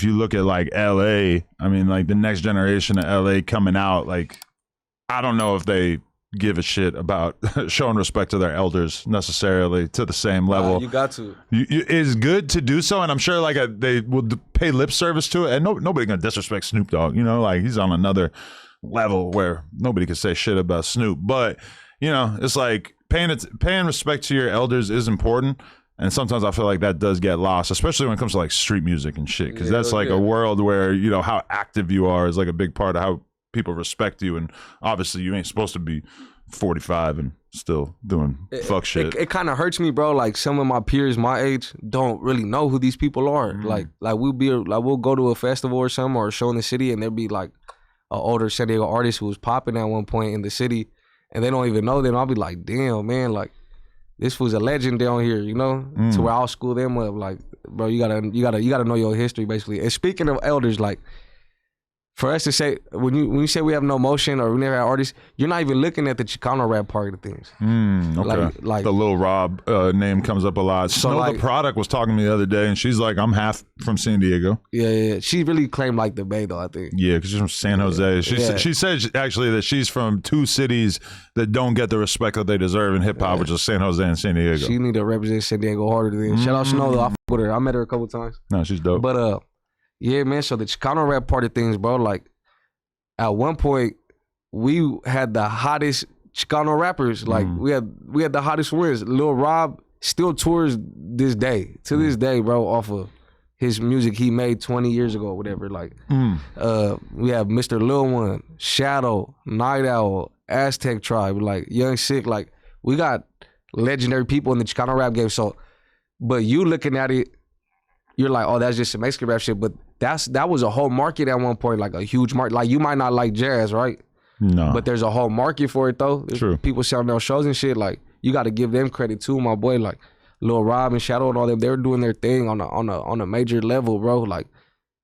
if you look at like LA, I mean, like the next generation of LA coming out, like I don't know if they give a shit about showing respect to their elders necessarily to the same level. You got to. It's good to do so, and I'm sure like they will pay lip service to it, and nobody gonna disrespect Snoop Dogg. You know, like he's on another level where nobody can say shit about Snoop. But you know, it's like paying respect to your elders is important. And sometimes I feel like that does get lost, especially when it comes to like street music and shit, because that's like a world where, you know, how active you are is like a big part of how people respect you. And obviously you ain't supposed to be 45 and still doing fuck shit. It kind of hurts me, bro. Like some of my peers my age don't really know who these people are. Like we'll go to a festival or something or a show in the city, and there'll be like an older San Diego artist who was popping at one point in the city, and they don't even know them. I'll be like, damn, man, like this was a legend down here, you know, to where I'll school them up. Like, bro, you gotta know your history, basically. And speaking of elders, like, for us to say, when you say we have no motion or we never had artists, you're not even looking at the Chicano rap part of things. Okay. Like the Lil Rob name comes up a lot. So Snow like, the Product was talking to me the other day, and she's like, I'm half from San Diego. Yeah. She really claimed like the Bay, though, I think. Yeah, because she's from San Jose. She said actually that she's from two cities that don't get the respect that they deserve in hip-hop, which is San Jose and San Diego. She need to represent San Diego harder than. Shout out Snow, though. I fuck with her. I met her a couple times. No, she's dope. But, yeah, man, so the Chicano rap part of things, bro, like, at one point, we had the hottest Chicano rappers. Like, we had the hottest winners. Lil Rob still tours this day. To this day, bro, off of his music he made 20 years ago or whatever. Like, we have Mr. Lil One, Shadow, Night Owl, Aztec Tribe, like, Young Sick. Like, we got legendary people in the Chicano rap game. So, but you looking at it, you're like, oh, that's just some Mexican rap shit. But that was a whole market at one point, like a huge market. Like, you might not like jazz, right? No. But there's a whole market for it, though. There's True. People selling their shows and shit. Like, you got to give them credit too, my boy. Like, Lil Rob and Shadow and all them, they were doing their thing on a major level, bro. Like,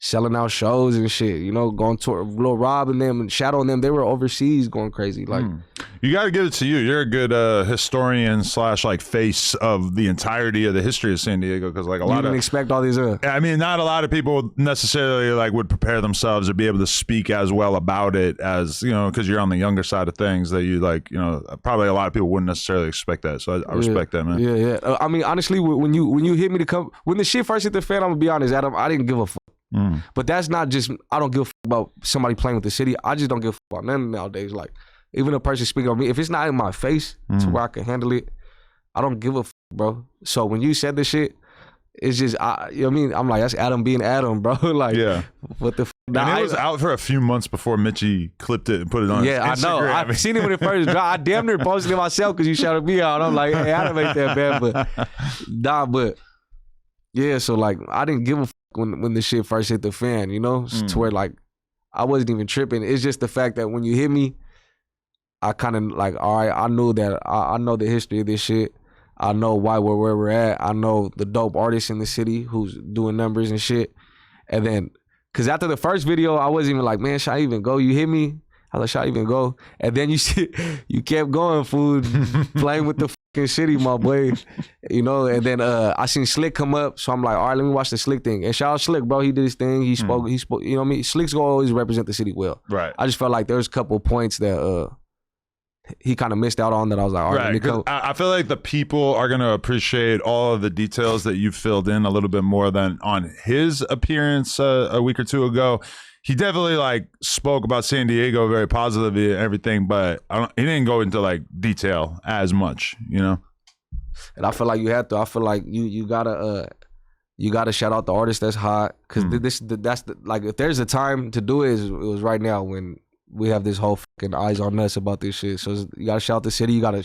selling out shows and shit, you know, going tour. Lil Rob and them and Shadow and them, they were overseas going crazy. Like, you got to give it to you. You're a good historian / like face of the entirety of the history of San Diego, because like a lot of, you didn't expect all these. I mean, not a lot of people necessarily like would prepare themselves or be able to speak as well about it as, you know, because you're on the younger side of things that you like, you know, probably a lot of people wouldn't necessarily expect that. So I respect that, man. Yeah. I mean, honestly, when you hit me to come, when the shit first hit the fan, I'm gonna be honest, Adam, I didn't give a fuck. But that's not just, I don't give a fuck about somebody playing with the city. I just don't give a fuck about nothing nowadays. Like, even a person speaking on me, if it's not in my face to where I can handle it, I don't give a fuck, bro. So when you said this shit, it's just, you know what I mean? I'm like, that's Adam being Adam, bro. Like, what the fuck? And it was out for a few months before Mitchie clipped it and put it on his Instagram. I know. I've seen it when it first dropped. I damn near posted it myself because you shouted me out. I'm like, hey, Adam ain't that bad. But yeah, so like, I didn't give a fuck when the shit first hit the fan, you know? To where like, I wasn't even tripping. It's just the fact that when you hit me, I kind of like, all right, I knew that, I know the history of this shit. I know why we're where we're at. I know the dope artists in the city who's doing numbers and shit. And then, cause after the first video, I wasn't even like, man, should I even go? You hit me? I was like, should I even go? And then you kept going, food, playing with the fucking city, my boy. You know, and then I seen Slick come up, so I'm like, all right, let me watch the Slick thing. And shout out Slick, bro. He did his thing. He spoke, you know what I mean? Slick's gonna always represent the city well. Right. I just felt like there's a couple points that he kind of missed out on that I was like, all right, let me go. I feel like the people are going to appreciate all of the details that you filled in a little bit more than on his appearance a week or two ago. He definitely like spoke about San Diego very positively and everything, but he didn't go into like detail as much, you know? And I feel like you have to. I feel like you gotta shout out the artist that's hot, because that's like, if there's a time to do it, it was right now when we have this whole fucking eyes on us about this shit. So you gotta shout out the city. You gotta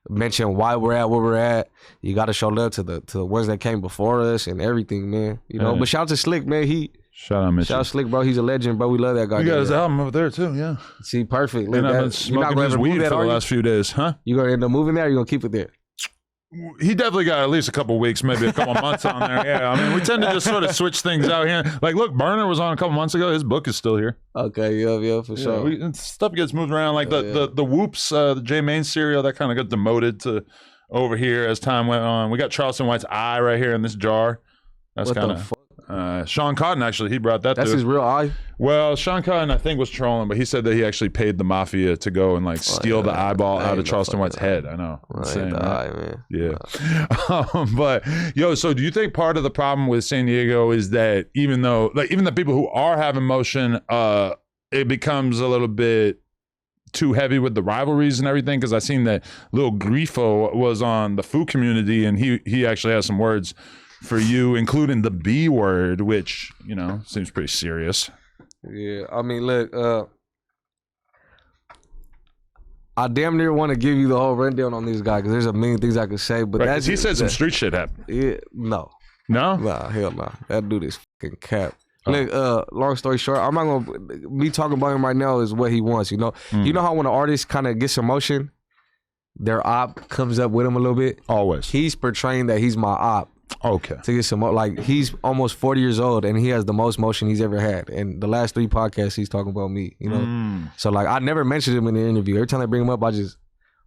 mention why we're at where we're at. You gotta show love to the ones that came before us and everything, man. You know. But shout out to Slick, man. Shout out Mitchell. Shout out Slick, bro. He's a legend, bro. We love that guy. You got his album over there too, yeah. See, perfect. And I've been smoking his weed for the last few days, huh? You gonna end up moving there? Or you gonna keep it there? He definitely got at least a couple weeks, maybe a couple months on there. Yeah, I mean, we tend to just sort of switch things out here. Like, look, Burner was on a couple months ago. His book is still here. Okay, yeah, for sure. Stuff gets moved around. Like the Whoops, the J Main cereal, that kind of got demoted to over here as time went on. We got Charleston White's eye right here in this jar. That's kind of. Sean Cotton, actually, he brought that That's to his real eye. Well, Sean Cotton, I think, was trolling, but he said that he actually paid the mafia to go and like steal the eyeball out of Charleston White's head. I know. Insane, right? Eye, man. Yeah. But yo, so do you think part of the problem with San Diego is that even the people who are having motion, it becomes a little bit too heavy with the rivalries and everything? Because I seen that little Grifo was on the food community, and he actually has some words for you, including the B word, which, you know, seems pretty serious. Yeah, I mean, look, I damn near want to give you the whole rundown on this guy because there's a million things I could say, but right, he said some street shit happened. Yeah, no. No? Nah, hell no. That dude is fucking cap. Look, long story short, I'm not gonna me talking about him right now is what he wants, you know. You know how when an artist kind of gets emotion, their op comes up with him a little bit? Always. He's portraying that he's my op. Okay. To get some, like, he's almost 40 years old and he has the most motion he's ever had. And the last 3 podcasts, he's talking about me, you know? So, like, I never mentioned him in the interview. Every time they bring him up, I just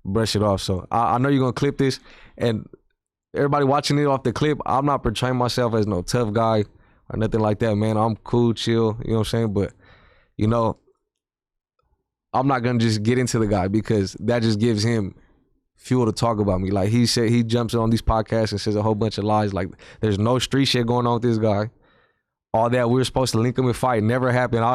brush it off. So, I know you're going to clip this. And everybody watching it off the clip, I'm not portraying myself as no tough guy or nothing like that, man. I'm cool, chill, you know what I'm saying? But, you know, I'm not going to just get into the guy because that just gives him fuel to talk about me. Like, he said, he jumps on these podcasts and says a whole bunch of lies. Like, there's no street shit going on with this guy. All that we were supposed to link him and fight never happened.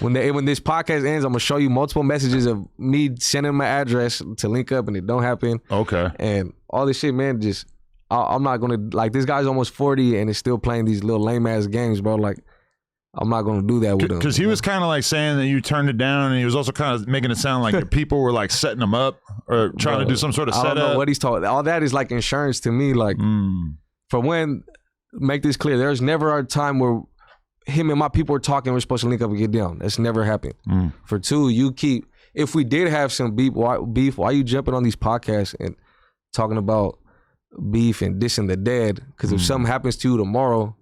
When this podcast ends, I'm gonna show you multiple messages of me sending him an address to link up, and it don't happen. Okay. And all this shit, man, just I'm not gonna, like, this guy's almost 40 and is still playing these little lame ass games, bro. Like, I'm not gonna do that with him. Because he was kind of like saying that you turned it down, and he was also kind of making it sound like your people were like setting him up or trying to do some sort of setup. I don't know what he's talking. All that is like insurance to me. Like, for when, make this clear, there's never a time where him and my people were talking, we're supposed to link up and get down. That's never happened. For 2, you keep, if we did have some beef, why you jumping on these podcasts and talking about beef and dissing the dead? Because if something happens to you tomorrow,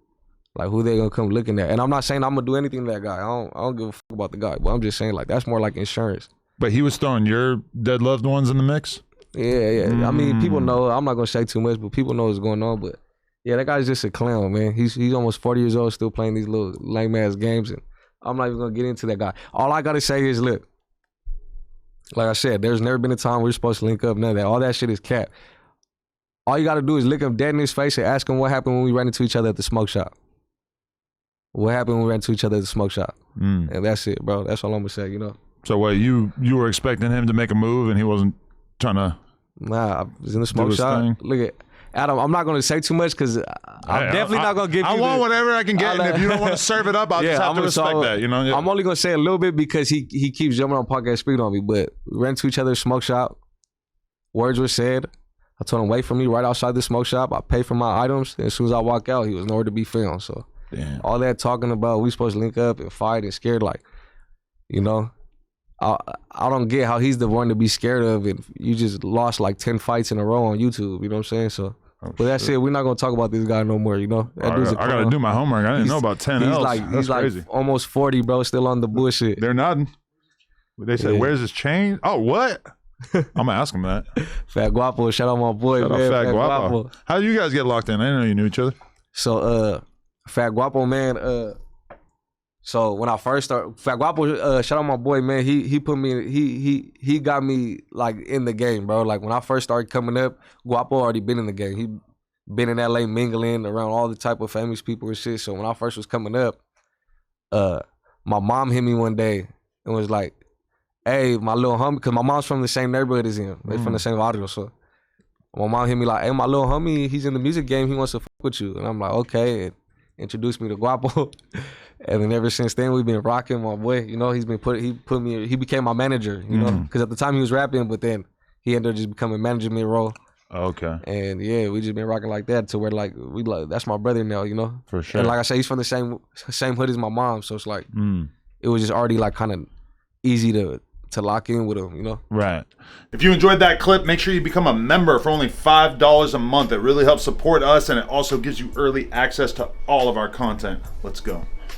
like, who they gonna come looking at? And I'm not saying I'm gonna do anything to that guy. I don't give a fuck about the guy. But I'm just saying, like, that's more like insurance. But he was throwing your dead loved ones in the mix? Yeah. I mean, people know. I'm not gonna say too much, but people know what's going on. But yeah, that guy's just a clown, man. He's almost 40 years old, still playing these little lame ass games, and I'm not even gonna get into that guy. All I gotta say is, look, like I said, there's never been a time we're supposed to link up. None of that. All that shit is cap. All you gotta do is look him dead in his face and ask him what happened when we ran into each other at the smoke shop. What happened when we ran into each other at the smoke shop? And that's it, bro. That's all I'm gonna say, you know. So what, you were expecting him to make a move and he wasn't trying to? Nah, I was in the smoke shop. Look at Adam, I'm not gonna say too much because I'm definitely not gonna give you. I want whatever I can get, and if you don't want to serve it up, I'll just have to respect that. You know, I'm only gonna say a little bit because he keeps jumping on podcast speaking on me. But we ran to each other's smoke shop. Words were said. I told him wait for me right outside the smoke shop. I pay for my items, and as soon as I walk out, he was nowhere to be found. So all that talking about we supposed to link up and fight and scared, like, you know. I don't get how he's the one to be scared of it. You just lost like 10 fights in a row on YouTube. You know what I'm saying? So, but that's it. We're not gonna talk about this guy no more. You know, that dude's I gotta do my homework. I didn't know about 10 L's. He's crazy. Like almost 40, bro. Still on the bullshit. They're nodding. They said, "Where's his chain?" Oh, what? I'm gonna ask him that. Fat Guapo, shout out my boy. Shout out Fat Guapo. How did you guys get locked in? I didn't know you knew each other. So, Fat Guapo, man. So when I first started, Fat Guapo, shout out my boy, man. He put me, he got me like in the game, bro. Like when I first started coming up, Guapo already been in the game. He been in LA mingling around all the type of famous people and shit. So when I first was coming up, my mom hit me one day and was like, "Hey, my little homie," because my mom's from the same neighborhood as him. They're from the same audio. So my mom hit me like, "Hey, my little homie, he's in the music game. He wants to fuck with you." And I'm like, "Okay." And introduced me to Guapo. And then ever since then, we've been rocking, my boy. You know, he became my manager, you know, because at the time he was rapping, but then he ended up just becoming management role. Okay. And yeah, we just been rocking like that to where like that's my brother now, you know. For sure. And like I said, he's from the same hood as my mom, so it's like it was just already like kind of easy to lock in with him, you know. Right. If you enjoyed that clip, make sure you become a member for only $5 a month. It really helps support us, and it also gives you early access to all of our content. Let's go.